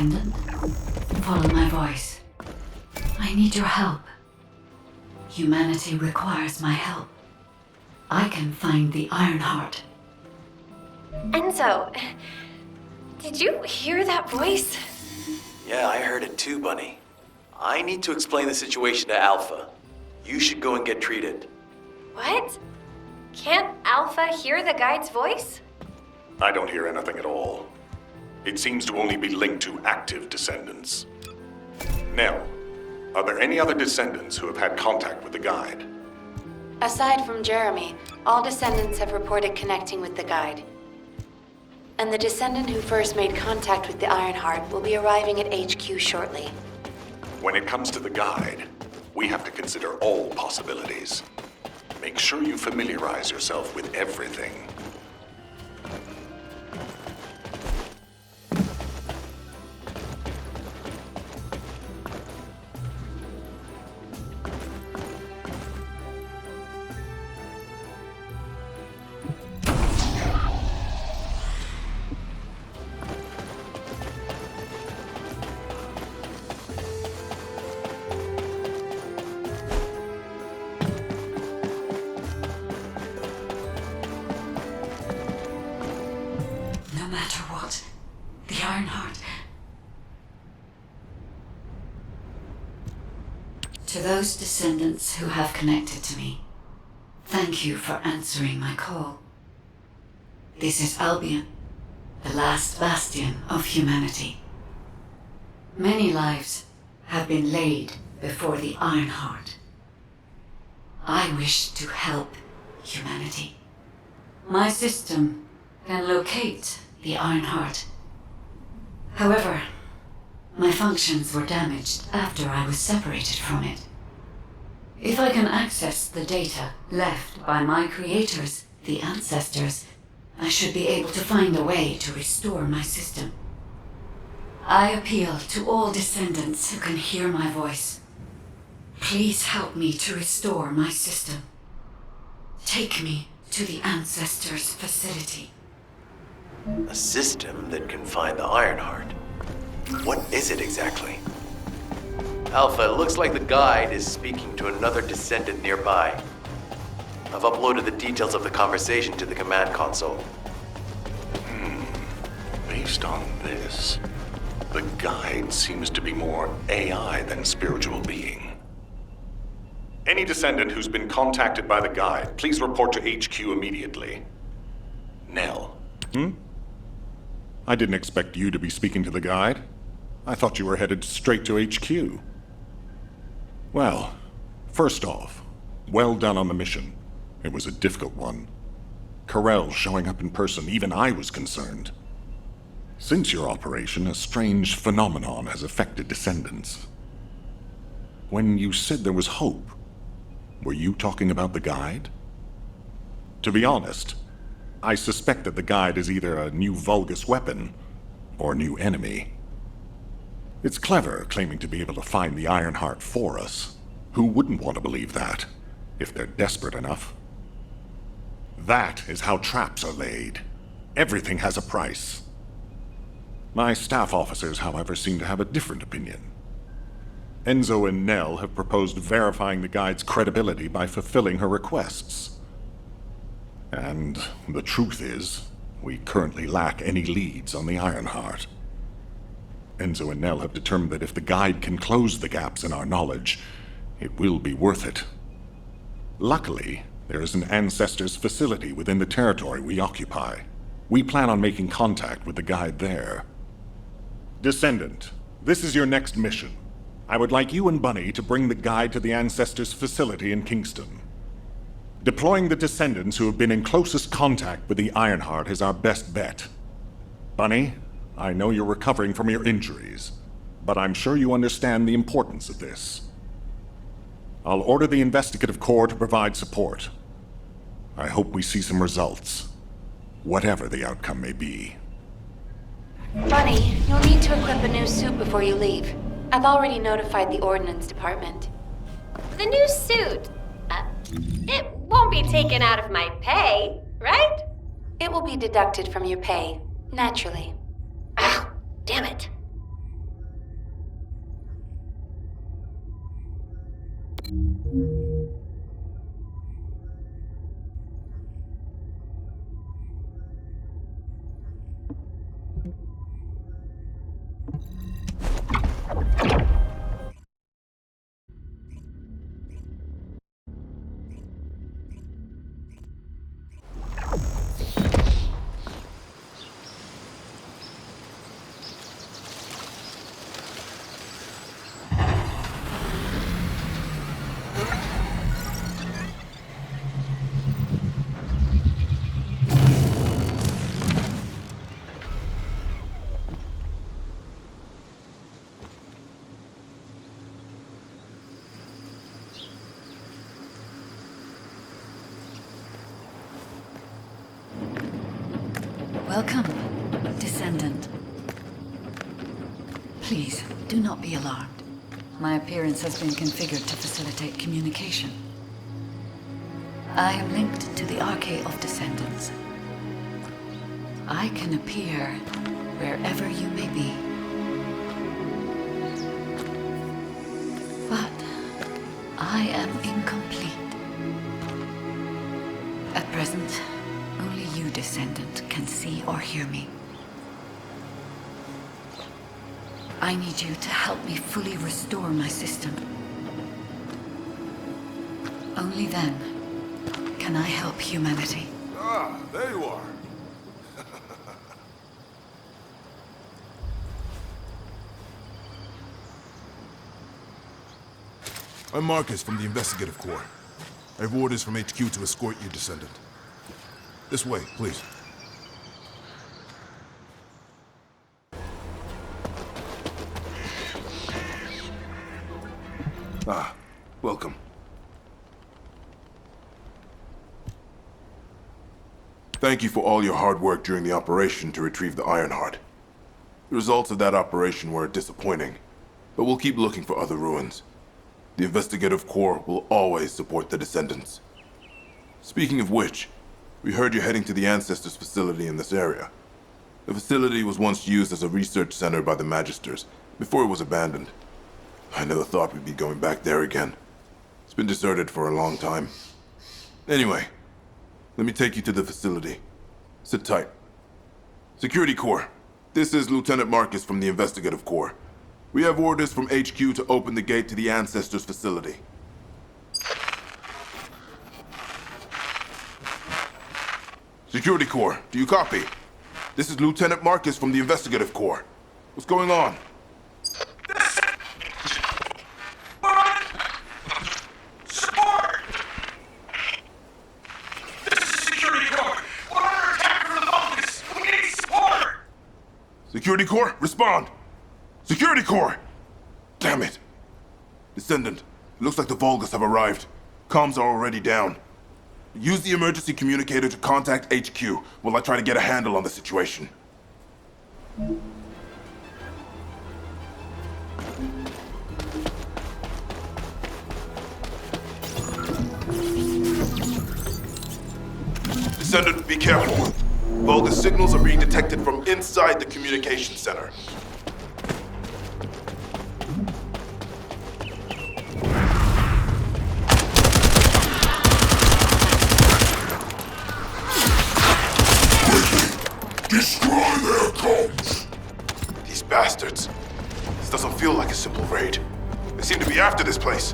Descendant. Follow my voice. I need your help. Humanity requires my help. I can find the Ironheart. Enzo, did you hear that voice? Yeah, I heard it too, Bunny. I need to explain the situation to Alpha. You should go and get treated. What? Can't Alpha hear the guide's voice? I don't hear anything at all. It seems to only be linked to active descendants. Nell, are there any other descendants who have had contact with the guide? Aside from Jeremy, all descendants have reported connecting with the guide. And the descendant who first made contact with the Ironheart will be arriving at HQ shortly. When it comes to the guide, we have to consider all possibilities. Make sure you familiarize yourself with everything. No matter what, the Ironheart. To those descendants who have connected to me, thank you for answering my call. This is Albion, the last bastion of humanity. Many lives have been laid before the Ironheart. I wish to help humanity. My system can locate the Ironheart. However, my functions were damaged after I was separated from it. If I can access the data left by my creators, the ancestors, I should be able to find a way to restore my system. I appeal to all descendants who can hear my voice. Please help me to restore my system. Take me to the ancestors' facility. A system that can find the Ironheart. What is it exactly? Alpha, it looks like the guide is speaking to another descendant nearby. I've uploaded the details of the conversation to the command console. Based on this, the guide seems to be more AI than spiritual being. Any descendant who's been contacted by the guide, please report to HQ immediately. Nell. I didn't expect you to be speaking to the guide. I thought you were headed straight to HQ. Well, first off, well done on the mission. It was a difficult one. Carell showing up in person, even I was concerned. Since your operation, a strange phenomenon has affected descendants. When you said there was hope, were you talking about the guide? To be honest, I suspect that the guide is either a new Vulgus weapon or a new enemy. It's clever claiming to be able to find the Ironheart for us. Who wouldn't want to believe that, if they're desperate enough? That is how traps are laid. Everything has a price. My staff officers, however, seem to have a different opinion. Enzo and Nell have proposed verifying the guide's credibility by fulfilling her requests. And the truth is, we currently lack any leads on the Ironheart. Enzo and Nell have determined that if the guide can close the gaps in our knowledge, it will be worth it. Luckily, there is an Ancestors facility within the territory we occupy. We plan on making contact with the guide there. Descendant, this is your next mission. I would like you and Bunny to bring the guide to the Ancestors facility in Kingston. Deploying the descendants who have been in closest contact with the Ironheart is our best bet. Bunny, I know you're recovering from your injuries, but I'm sure you understand the importance of this. I'll order the Investigative Corps to provide support. I hope we see some results, whatever the outcome may be. Bunny, you'll need to equip a new suit before you leave. I've already notified the Ordnance Department. The new suit. It won't be taken out of my pay, right? It will be deducted from your pay, naturally. Ah, damn it. Welcome, Descendant. Please, do not be alarmed. My appearance has been configured to facilitate communication. I am linked to the Arcade of Descendants. I can appear wherever you may be. But I am incomplete. At present, only you, Descendant, can see or hear me. I need you to help me fully restore my system. Only then can I help humanity. Ah, there you are. I'm Marcus from the Investigative Corps. I have orders from HQ to escort you, Descendant. This way, please. Ah, welcome. Thank you for all your hard work during the operation to retrieve the Ironheart. The results of that operation were disappointing, but we'll keep looking for other ruins. The Investigative Corps will always support the Descendants. Speaking of which, we heard you're heading to the Ancestors facility in this area. The facility was once used as a research center by the Magisters, before it was abandoned. I never thought we'd be going back there again. It's been deserted for a long time. Anyway, let me take you to the facility. Sit tight. Security Corps, this is Lieutenant Marcus from the Investigative Corps. We have orders from HQ to open the gate to the Ancestors facility. Security Corps, do you copy? This is Lieutenant Marcus from the Investigative Corps. What's going on? Support! This is Security Corps. We're under attack from the Vulcans. We need support! Security Corps, respond! Security Corps! Damn it! Descendant, it looks like the Vulgus have arrived. Comms are already down. Use the emergency communicator to contact HQ while I try to get a handle on the situation. Descendant, be careful. Vulgus signals are being detected from inside the communication center. Destroy their comms! These bastards. This doesn't feel like a simple raid. They seem to be after this place.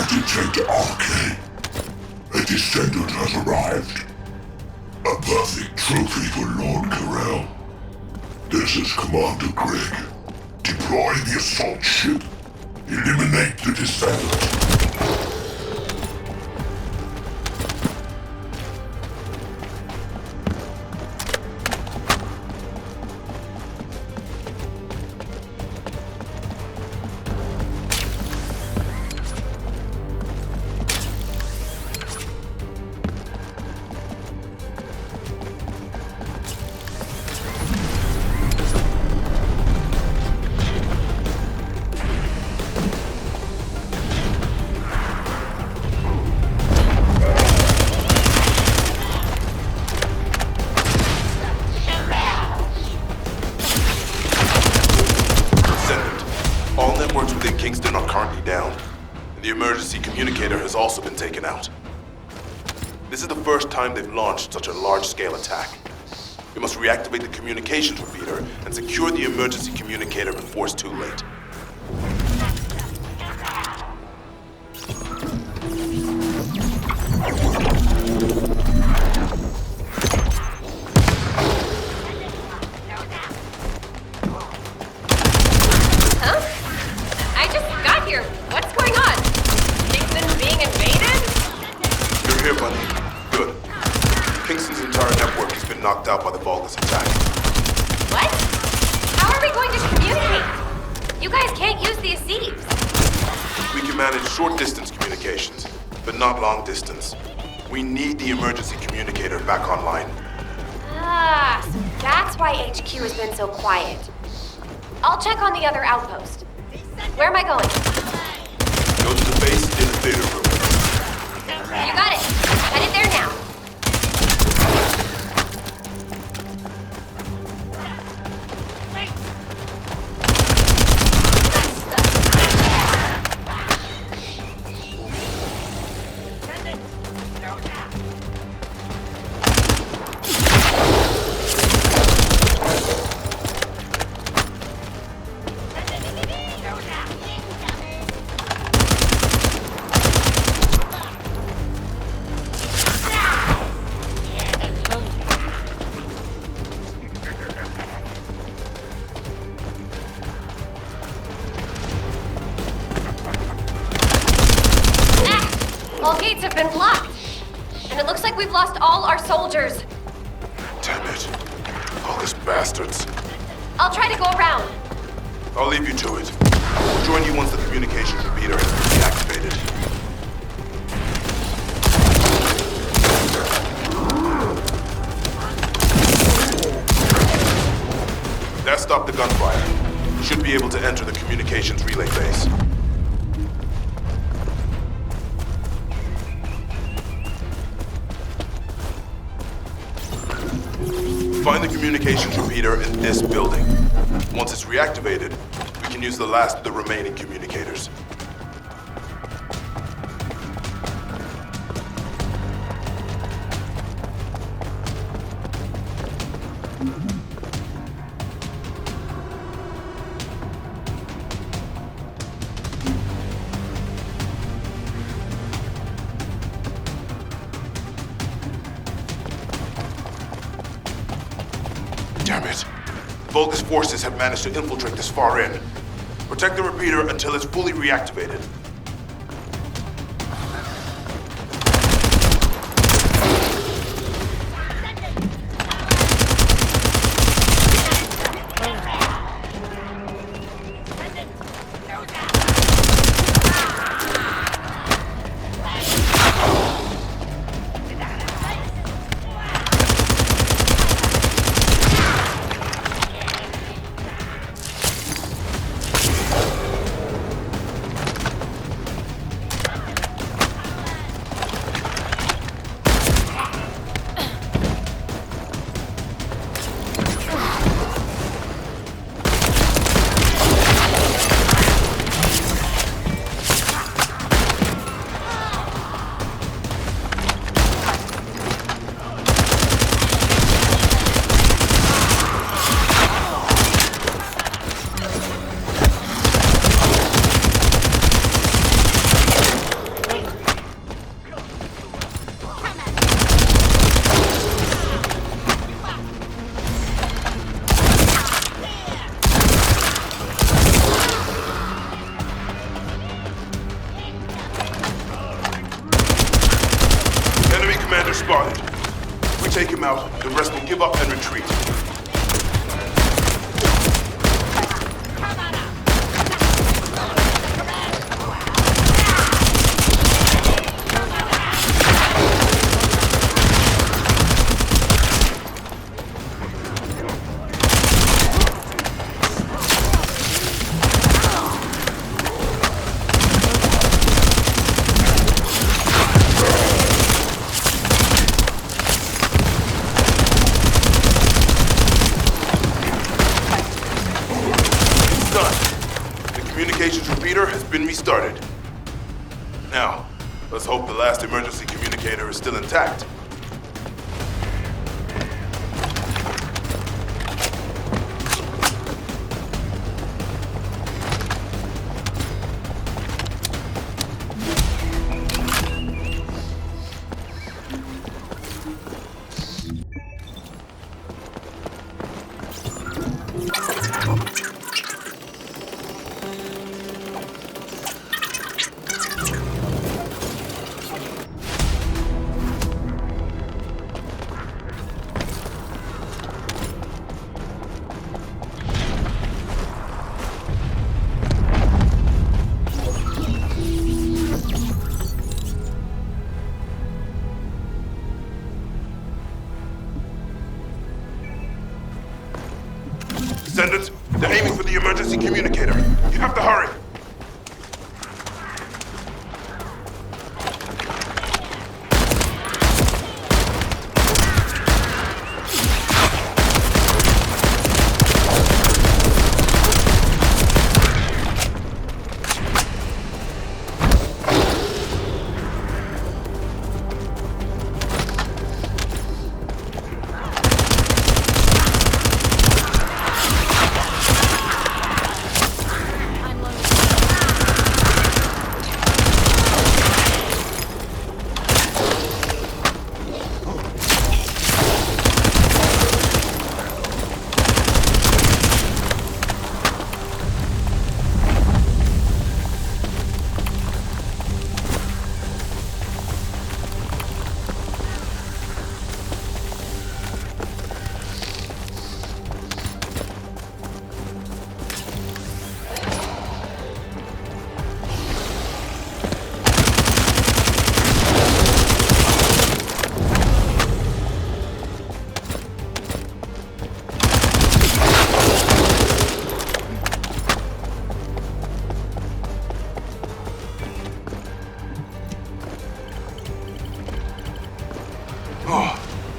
Detect Arcade. A Descendant has arrived. A perfect trophy for Lord Carell. This is Commander Greg. Deploy the assault ship. Eliminate the Descendant. emergency communicator has also been taken out. This is the first time they've launched such a large-scale attack. We must reactivate the communications repeater and secure the emergency communicator before it's too late. Huh? I just got here. What's going on? Kingston being invaded? You're here, buddy. Good. Kingston's entire network has been knocked out by the Vulgus attack. What? How are we going to communicate? You guys can't use the Aceves. We can manage short-distance communications, but not long-distance. We need the emergency communicator back online. Ah, so that's why HQ has been so quiet. I'll check on the other outpost. Where am I going? Go to the base in the theater room. You got it. Headed there now. All gates have been blocked. And it looks like we've lost all our soldiers. Damn it. All these bastards. I'll try to go around. I'll leave you to it. I'll join you once the communications repeater has been deactivated. That stopped the gunfire. You should be able to enter the communications relay base. Find the communications repeater in this building. Once it's reactivated, we can use the last of the remaining communicators. Damn it. The Vulgus forces have managed to infiltrate this far in. Protect the repeater until it's fully reactivated. Spotted. If we take him out, the rest will give up and retreat. Communications repeater has been restarted. Now, let's hope the last emergency communicator is still intact. Descendants, they're aiming for the emergency communicator. You have to hurry.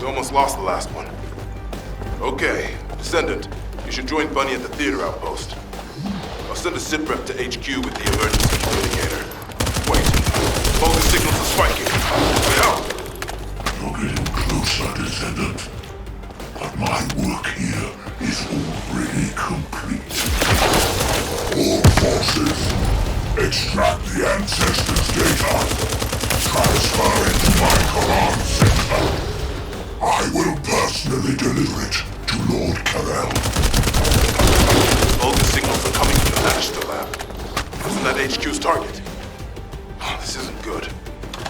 We almost lost the last one. Okay, Descendant, you should join Bunny at the theater outpost. I'll send a sit rep to HQ with the emergency communicator. Wait, bogus signals are spiking. Wait out! You're getting closer, Descendant. But my work here is already complete. All forces, extract the Ancestors' data. Transfer it to my command center. I will personally deliver it to Lord Carell. Bogus signals are coming from the Magister lab. Isn't that HQ's target? Oh, this isn't good.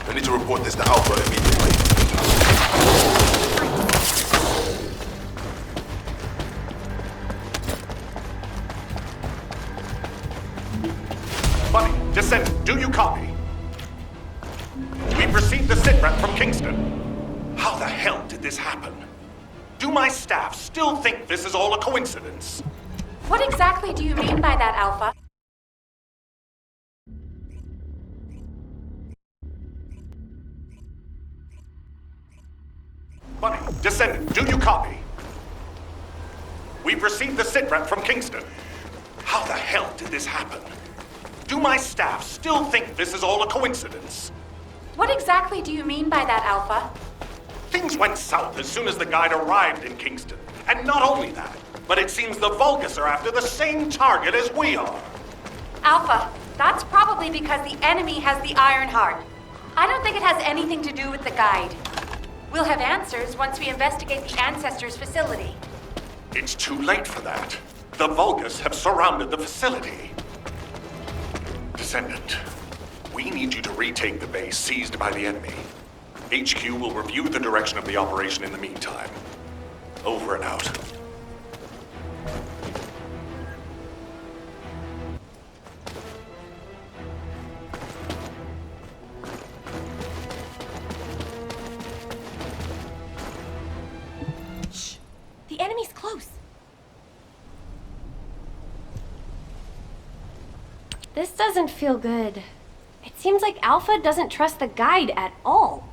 I need to report this to Alpha immediately. Bunny, Descendant, do you copy? We've received the sitrep from Kingston. How the hell did this happen? Do my staff still think this is all a coincidence? What exactly do you mean by that, Alpha? Bunny, Descendant, do you copy? We've received the sitrep from Kingston. How the hell did this happen? Do my staff still think this is all a coincidence? What exactly do you mean by that, Alpha? Things went south as soon as the guide arrived in Kingston. And not only that, but it seems the Vulgus are after the same target as we are. Alpha, that's probably because the enemy has the Iron Heart. I don't think it has anything to do with the guide. We'll have answers once we investigate the Ancestors' facility. It's too late for that. The Vulgus have surrounded the facility. Descendant, we need you to retake the base seized by the enemy. HQ will review the direction of the operation in the meantime. Over and out. Shh! The enemy's close. This doesn't feel good. It seems like Alpha doesn't trust the guide at all.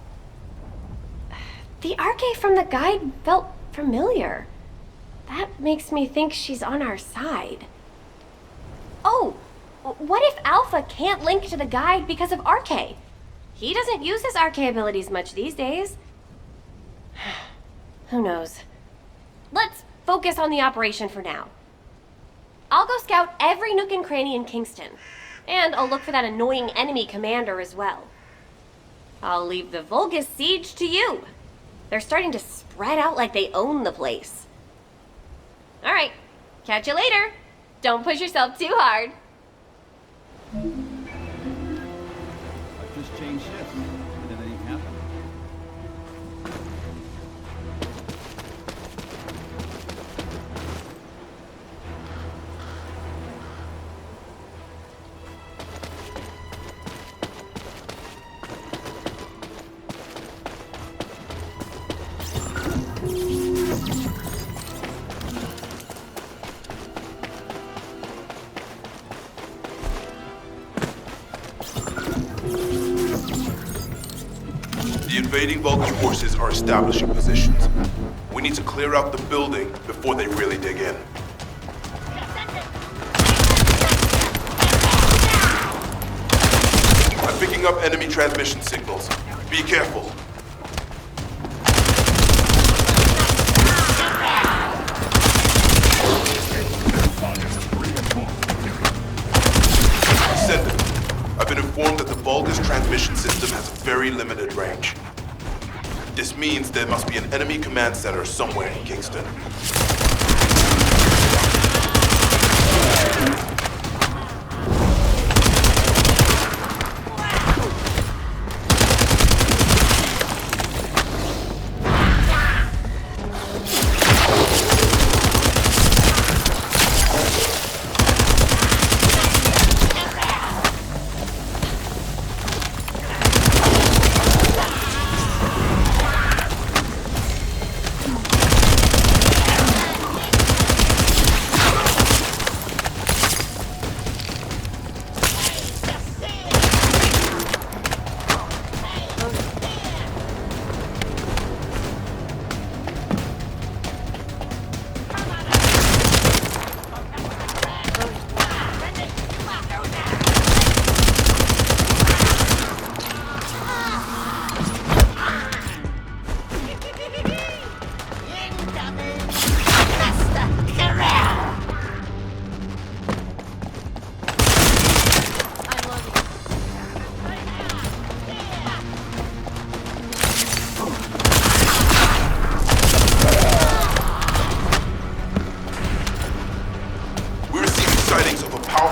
The RK from the guide felt familiar. That makes me think she's on our side. Oh, What if Alpha can't link to the guide because of RK? He doesn't use his RK abilities much these days. Who knows? Let's focus on the operation for now. I'll go scout every nook and cranny in Kingston. And I'll look for that annoying enemy commander as well. I'll leave the Vulgus siege to you. They're starting to spread out like they own the place. Alright, catch you later. Don't push yourself too hard. I just changed shifts. Did anything happen? The invading Vulcan forces are establishing positions. We need to clear out the building before they really dig in. I'm picking up enemy transmission signals. Be careful. Descendant, I've been informed that the Vulgus transmission system has a very limited range. This means there must be an enemy command center somewhere in Kingston.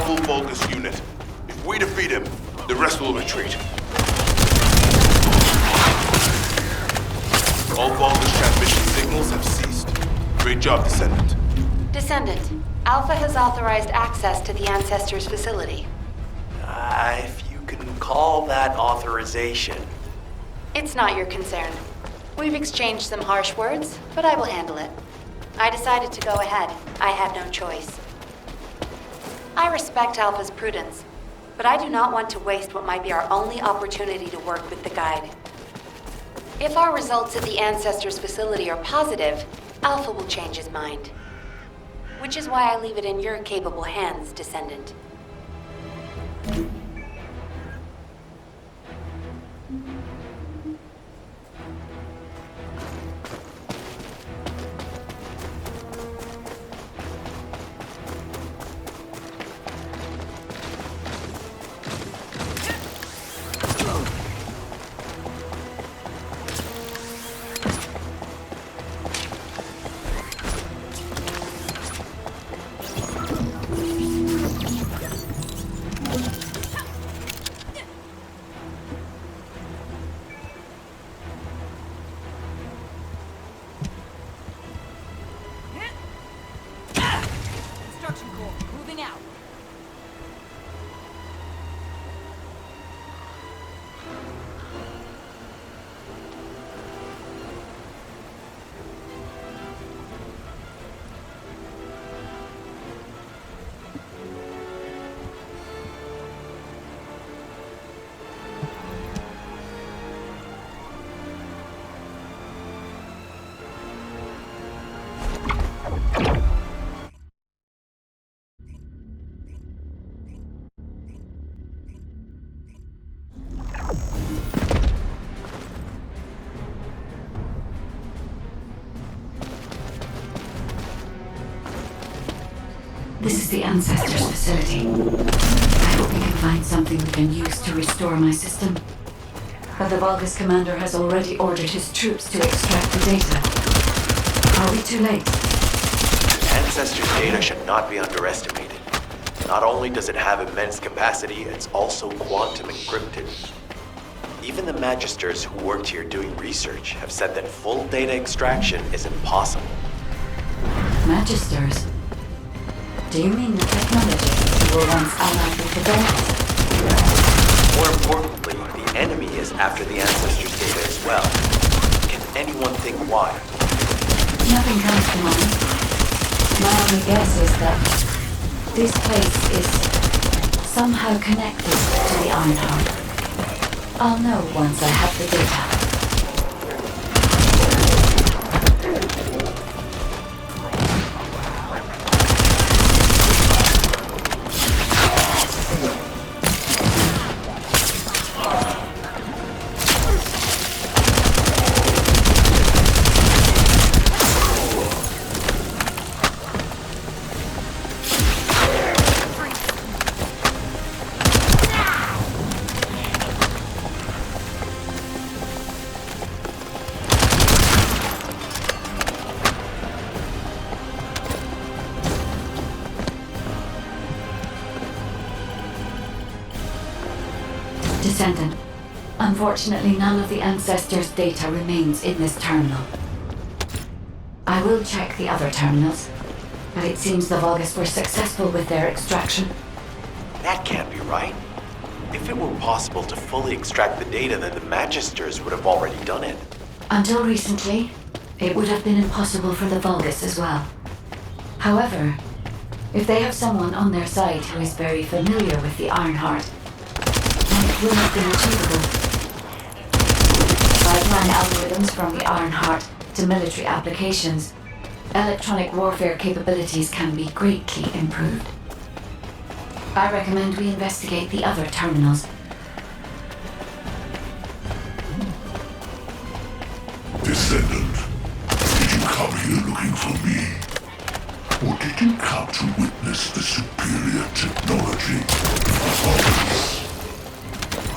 Full Vulgus unit. If we defeat him, the rest will retreat. All Vulgus transmission signals have ceased. Great job, Descendant. Descendant, Alpha has authorized access to the Ancestors' facility. If you can call that authorization. It's not your concern. We've exchanged some harsh words, but I will handle it. I decided to go ahead. I had no choice. I respect Alpha's prudence, but I do not want to waste what might be our only opportunity to work with the Guide. If our results at the Ancestors' facility are positive, Alpha will change his mind. Which is why I leave it in your capable hands, Descendant. is the Ancestors facility. I hope we can find something we can use to restore my system. But the Vulgus commander has already ordered his troops to extract the data. Are we too late? Ancestors' data should not be underestimated. Not only does it have immense capacity, it's also quantum encrypted. Even the Magisters who worked here doing research have said that full data extraction is impossible. Magisters? Do you mean the technologists who were once allied with the Vulgus? More importantly, the enemy is after the Ancestors' data as well. Can anyone think why? Nothing comes to mind. My only guess is that this place is somehow connected to the Ironheart. I'll know once I have the data. Descendant, unfortunately none of the Ancestors' data remains in this terminal. I will check the other terminals, but it seems the Vulgus were successful with their extraction. That can't be right. If it were possible to fully extract the data, then the Magisters would have already done it. Until recently, it would have been impossible for the Vulgus as well. However, if they have someone on their side who is very familiar with the Ironheart, then it will have been achievable. Pipeline algorithms from the Ironheart to military applications, electronic warfare capabilities can be greatly improved. I recommend we investigate the other terminals. Descendant, did you come here looking for me? Or did you come to witness the superior technology of others?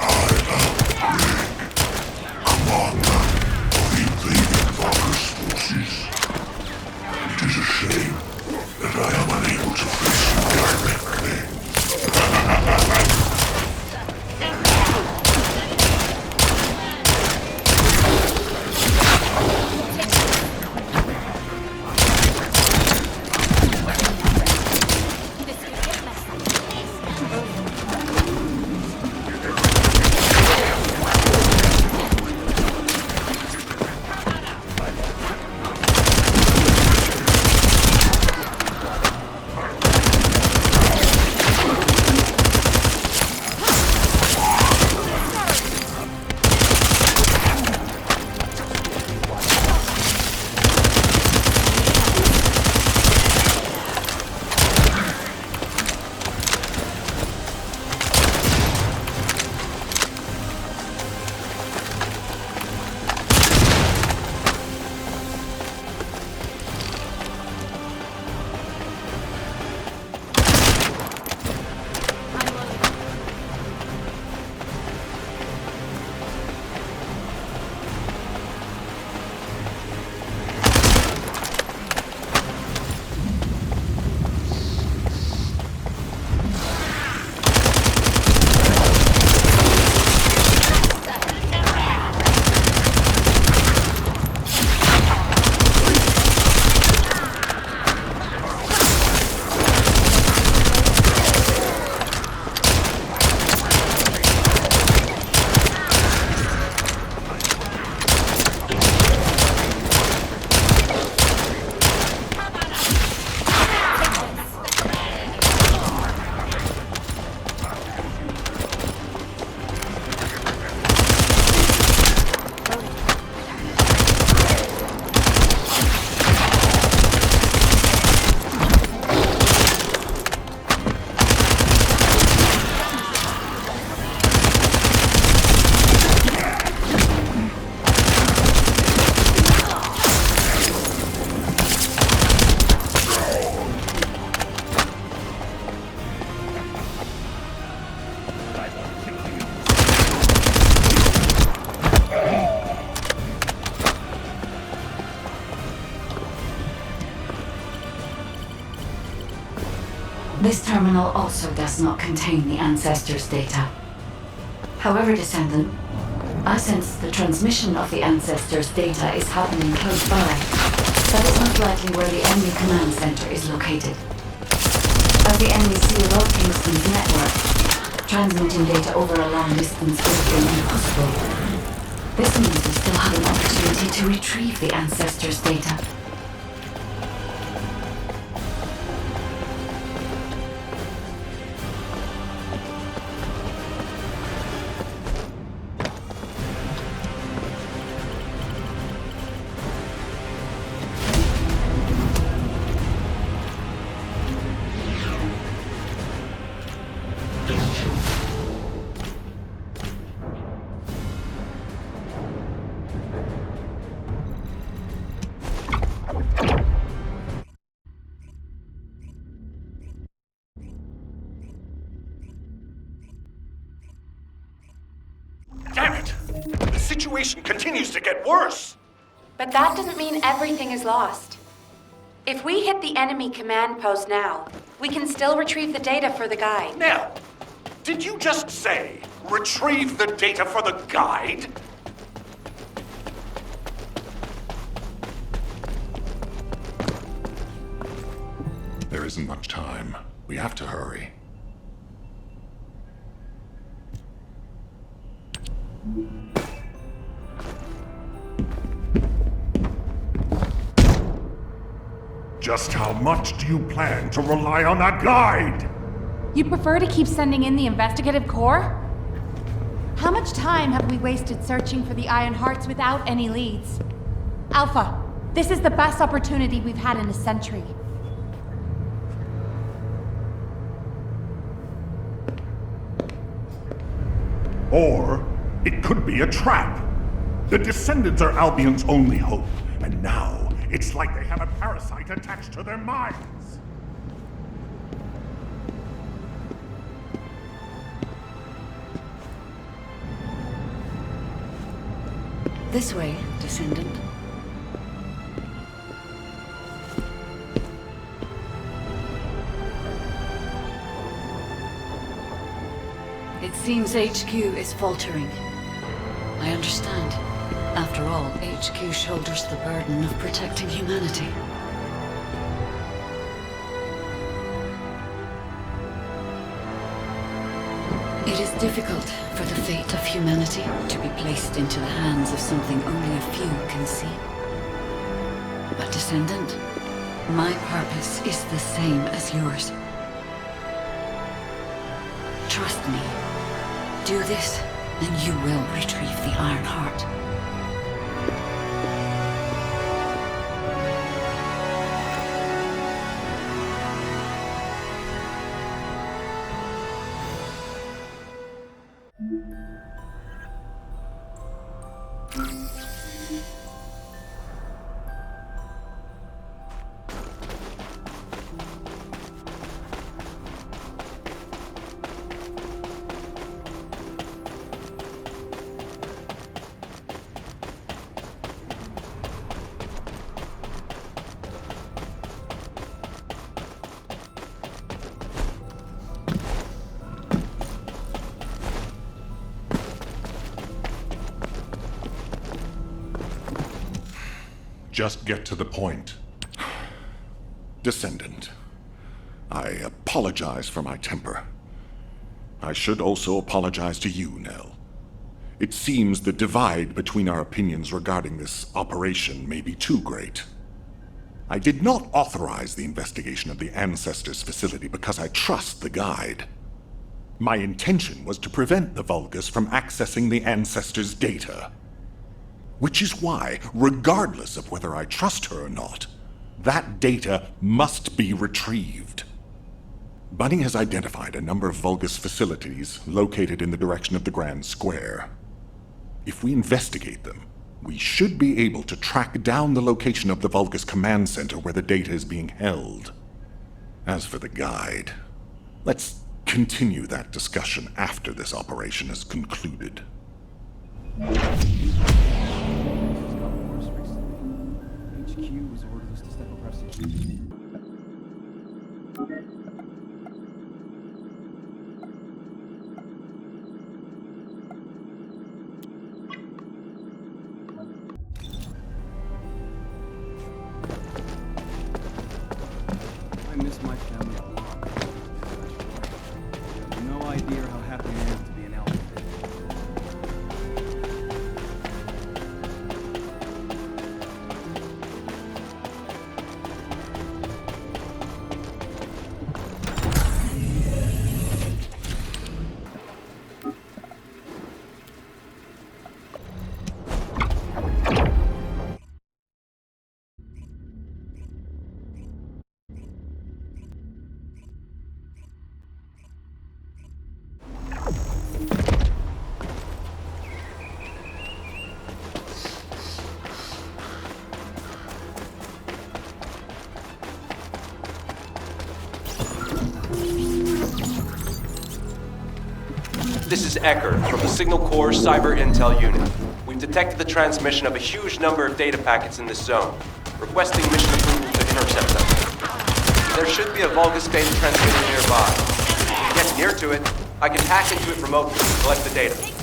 I am Greg, commander of the invading Vulgus forces. It is a shame that I am unable to face you directly. This terminal also does not contain the Ancestors' data. However, Descendant, I sense the transmission of the Ancestors' data is happening close by. That is most likely where the enemy command center is located. As the enemy sealed off Kingston's network, transmitting data over a long distance would have been impossible. This means we still have an opportunity to retrieve the Ancestors' data. Damn it! The situation continues to get worse! But that doesn't mean everything is lost. If we hit the enemy command post now, we can still retrieve the data for the guide. Nell, did you just say, retrieve the data for the guide? There isn't much time. We have to hurry. Just how much do you plan to rely on that guide? You prefer to keep sending in the investigative core? How much time have we wasted searching for the Iron Hearts without any leads? Alpha, this is the best opportunity we've had in a century. Or it could be a trap. The Descendants are Albion's only hope, and now it's like they have a parasite attached to their minds. This way, Descendant. It seems HQ is faltering. I understand. After all, HQ shoulders the burden of protecting humanity. It is difficult for the fate of humanity to be placed into the hands of something only a few can see. But Descendant, my purpose is the same as yours. Trust me. Do this, and you will retrieve the Iron Heart. Just get to the point. Descendant, I apologize for my temper. I should also apologize to you, Nell. It seems the divide between our opinions regarding this operation may be too great. I did not authorize the investigation of the Ancestors' facility because I trust the guide. My intention was to prevent the Vulgus from accessing the Ancestors' data. Which is why, regardless of whether I trust her or not, that data must be retrieved. Bunny has identified a number of Vulgus facilities located in the direction of the Grand Square. If we investigate them, we should be able to track down the location of the Vulgus command center where the data is being held. As for the guide, let's continue that discussion after this operation is concluded. HQ was ordered us to step across the This is Ecker from the Signal Corps Cyber Intel Unit. We've detected the transmission of a huge number of data packets in this zone, requesting mission approval to intercept them. There should be a Vulgus data transmitter nearby. If we get near to it, I can hack into it remotely and collect the data.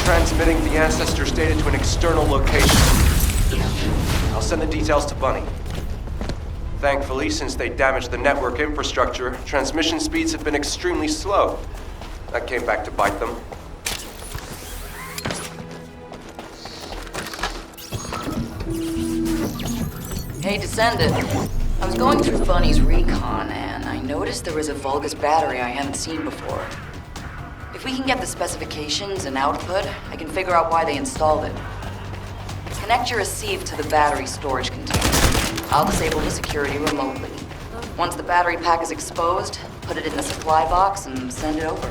Transmitting the Ancestors' data to an external location. I'll send the details to Bunny. Thankfully, since they damaged the network infrastructure, transmission speeds have been extremely slow. That came back to bite them. Hey, Descendant. I was going through Bunny's recon, and I noticed there was a Vulgus battery I haven't seen before. If we can get the specifications and output, I can figure out why they installed it. Connect your receive to the battery storage container. I'll disable the security remotely. Once the battery pack is exposed, put it in the supply box and send it over.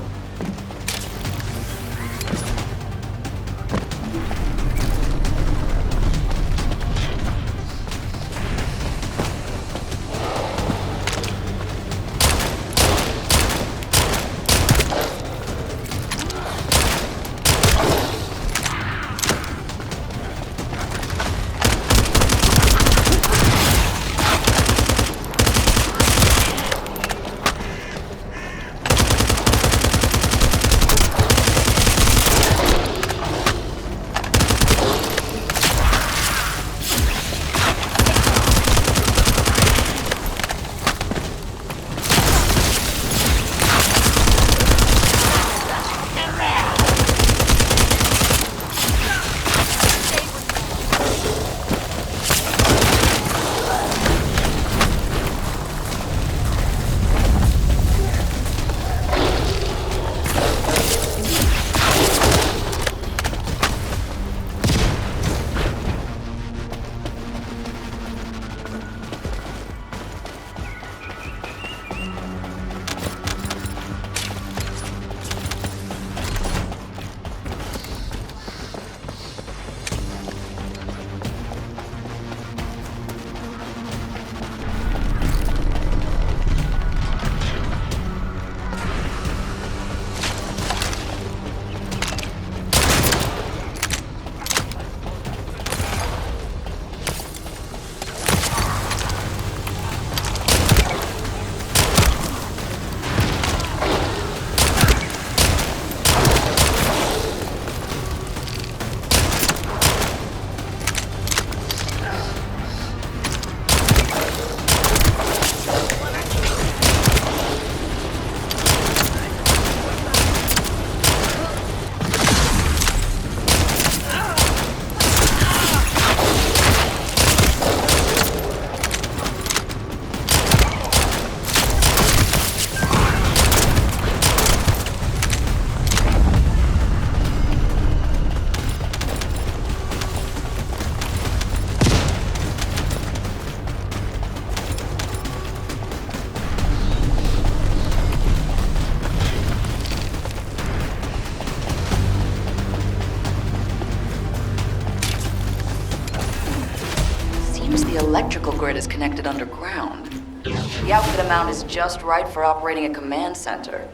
is connected underground. The output amount is just right for operating a command center.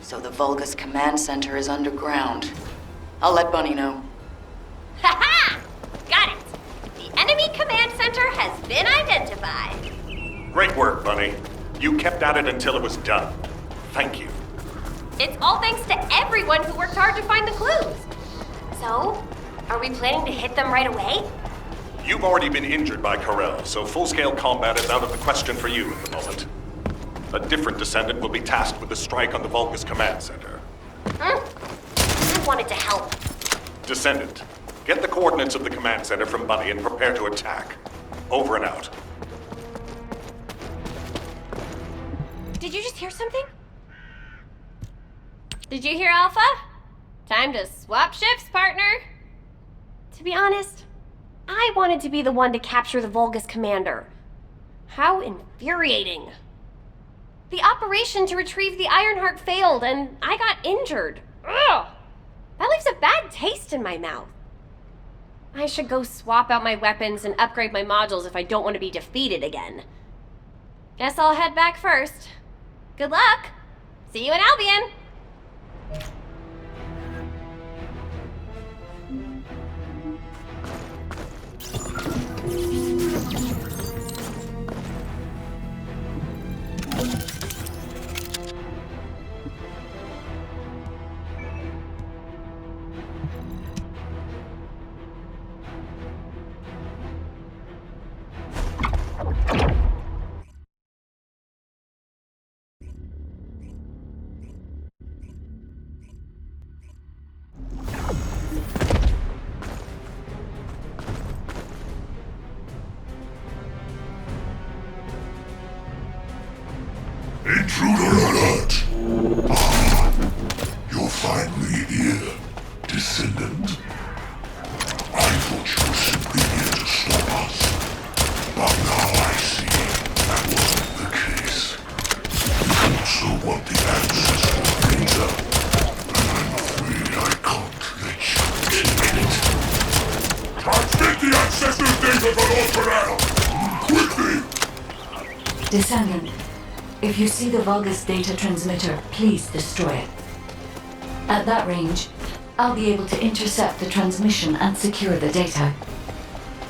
So the Vulgus command center is underground. I'll let Bunny know. Ha-ha! Got it! The enemy command center has been identified. Great work, Bunny. You kept at it until it was done. Thank you. It's all thanks to everyone who worked hard to find the clues. So, are we planning to hit them right away? You've already been injured by Corel, so full-scale combat is out of the question for you at the moment. A different Descendant will be tasked with the strike on the Vulgus command center. I wanted to help. Descendant, get the coordinates of the command center from Bunny and prepare to attack. Over and out. Did you just hear something? Did you hear Alpha? Time to swap shifts, partner. To be honest, I wanted to be the one to capture the Vulgus commander. How infuriating. The operation to retrieve the Ironheart failed and I got injured. Ugh! That leaves a bad taste in my mouth. I should go swap out my weapons and upgrade my modules if I don't want to be defeated again. Guess I'll head back first. Good luck! See you in Albion! Intruder alert! You're finally here, Descendant. I thought you were simply here to stop us. But now I see that wasn't the case. You also want the ancestor data, and I'm afraid I can't let you take it. Transmit the ancestor's data for Lord Corel! Quickly! Descendant, if you see the Vulgus data transmitter, please destroy it. At that range, I'll be able to intercept the transmission and secure the data.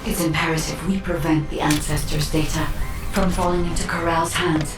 It's imperative we prevent the Ancestors' data from falling into Corral's hands.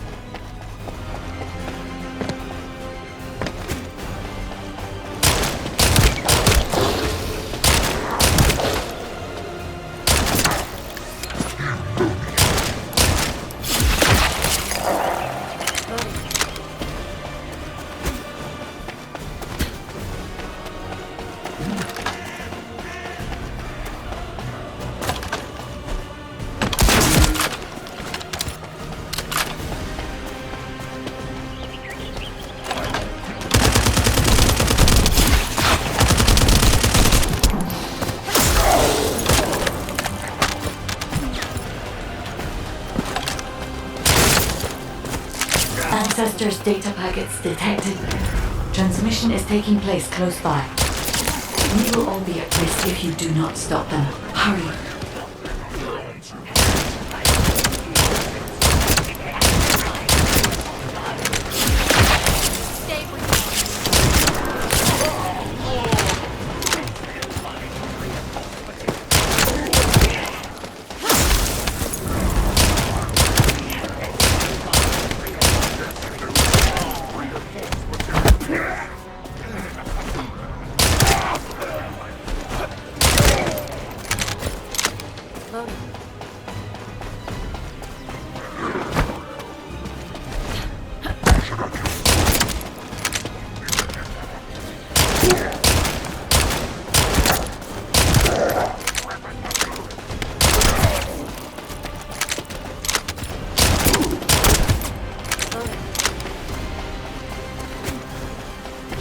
Ancestors' data packets detected. Transmission is taking place close by. We will all be at risk if you do not stop them. Hurry.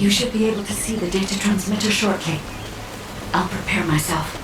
You should be able to see the data transmitter shortly. I'll prepare myself.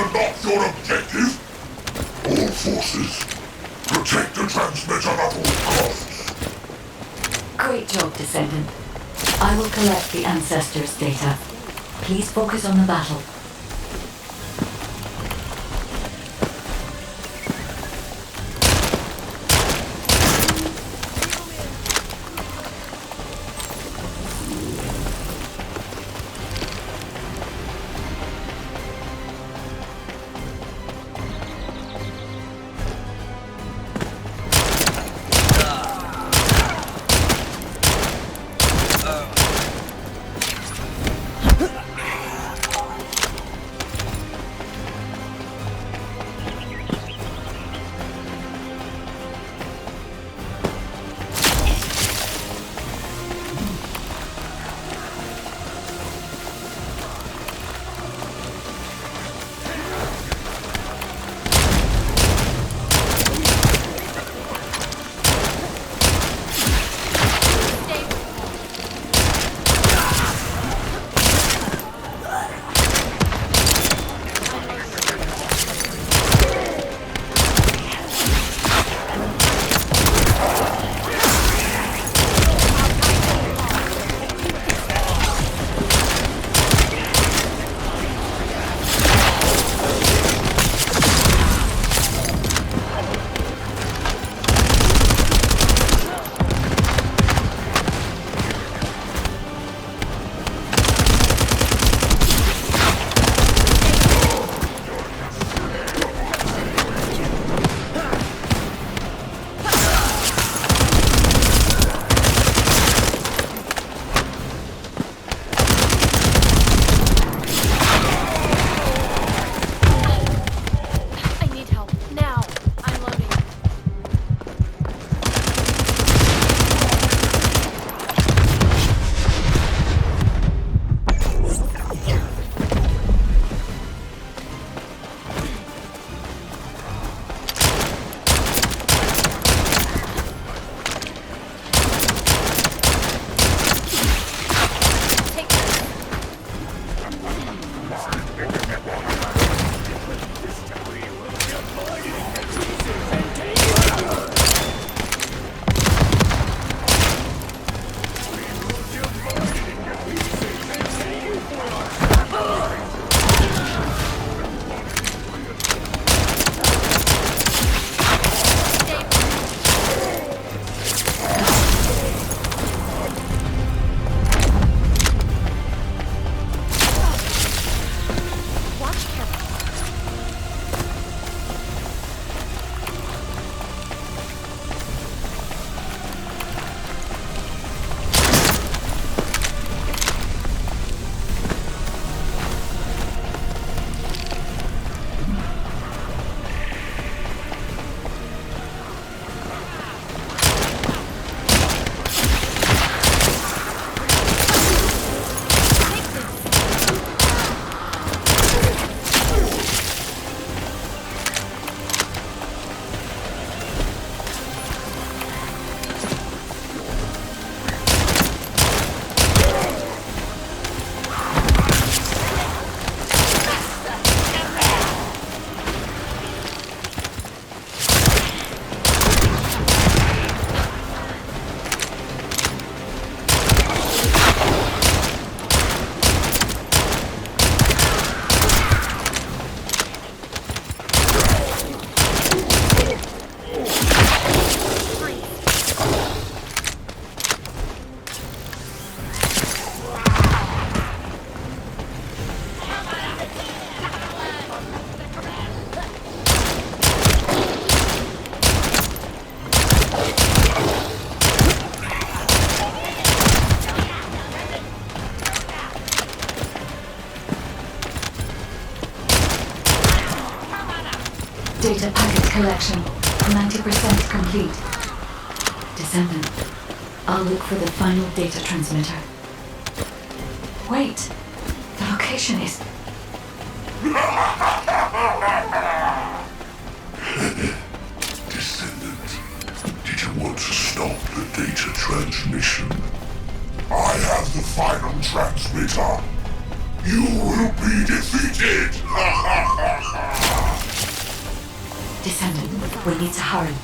not your objective? All forces, protect the transmitter at all costs. Great job, Descendant. I will collect the Ancestors' data. Please focus on the battle. Data packet collection, 90% complete. Descendant, I'll look for the final data transmitter. Wait, the location is... Descendant, did you want to stop the data transmission? I have the final transmitter. You will be defeated! Descendant, we need to hurry.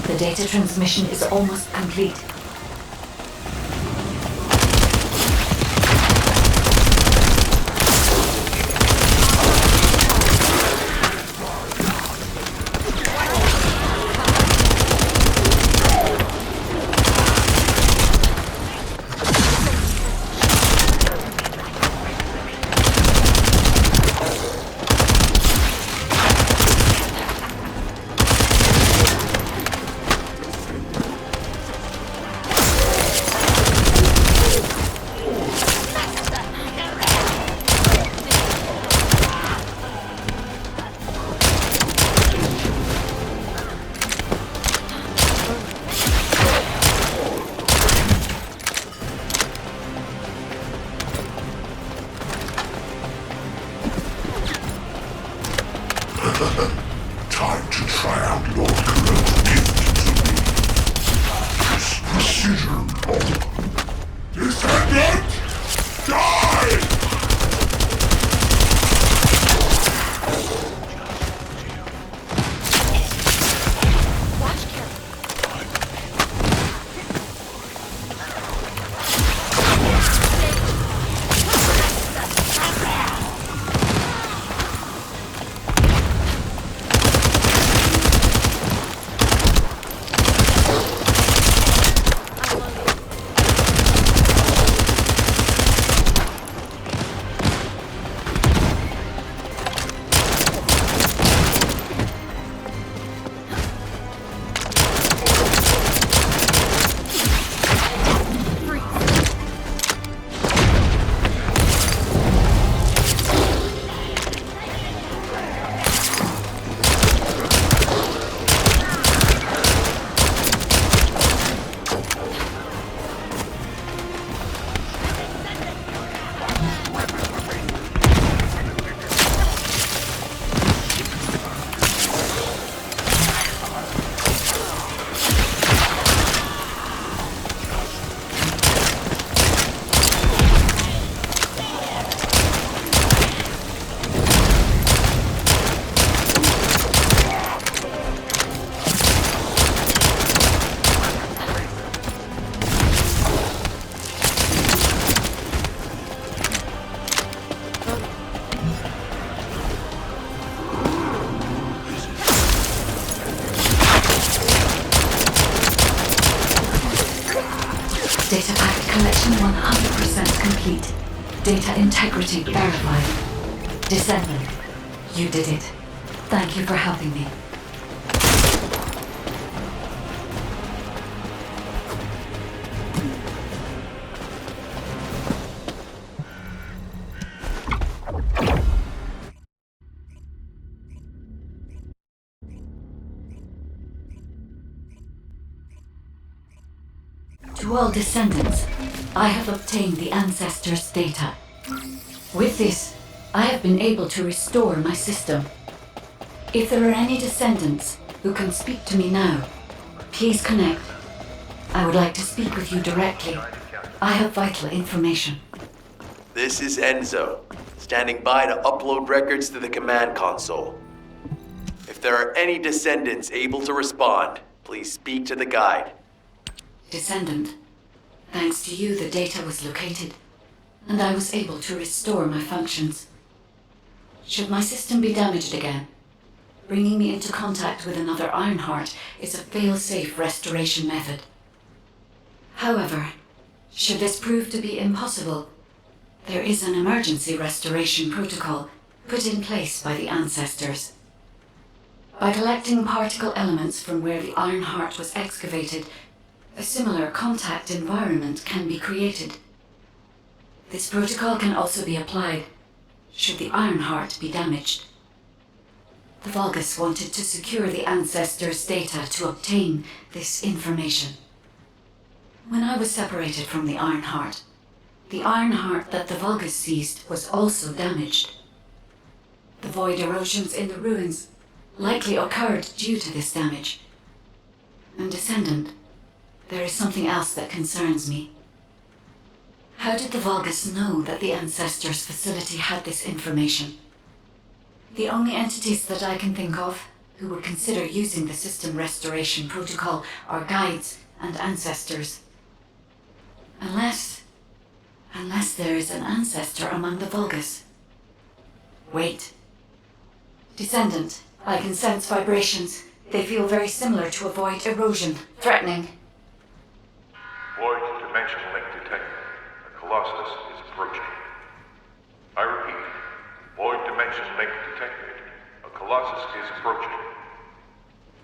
The data transmission is almost complete. Time to try out Lord Corell's gift to me. This precision bomb. Descendant! Die! Data packet collection 100% complete. Data integrity verified. Descendant, you did it. Thank you for helping me. To all descendants, I have obtained the ancestors' data. With this, I have been able to restore my system. If there are any descendants who can speak to me now, please connect. I would like to speak with you directly. I have vital information. This is Enzo, standing by to upload records to the command console. If there are any descendants able to respond, please speak to the guide. Descendant, thanks to you the data was located, and I was able to restore my functions. Should my system be damaged again, bringing me into contact with another Ironheart is a fail-safe restoration method. However, should this prove to be impossible, there is an emergency restoration protocol put in place by the ancestors. By collecting particle elements from where the Ironheart was excavated, a similar contact environment can be created. This protocol can also be applied should the Ironheart be damaged. The Vulgus wanted to secure the ancestors' data to obtain this information. When I was separated from the Ironheart that the Vulgus seized was also damaged. The void erosions in the ruins likely occurred due to this damage. And Descendant, there is something else that concerns me. How did the Vulgus know that the Ancestors facility had this information? The only entities that I can think of who would consider using the system restoration protocol are guides and Ancestors. Unless there is an Ancestor among the Vulgus. Wait. Descendant, I can sense vibrations. They feel very similar to a void erosion. Threatening. Void dimension link detected. The Colossus is approaching. I repeat, void dimension link detected. A Colossus is approaching.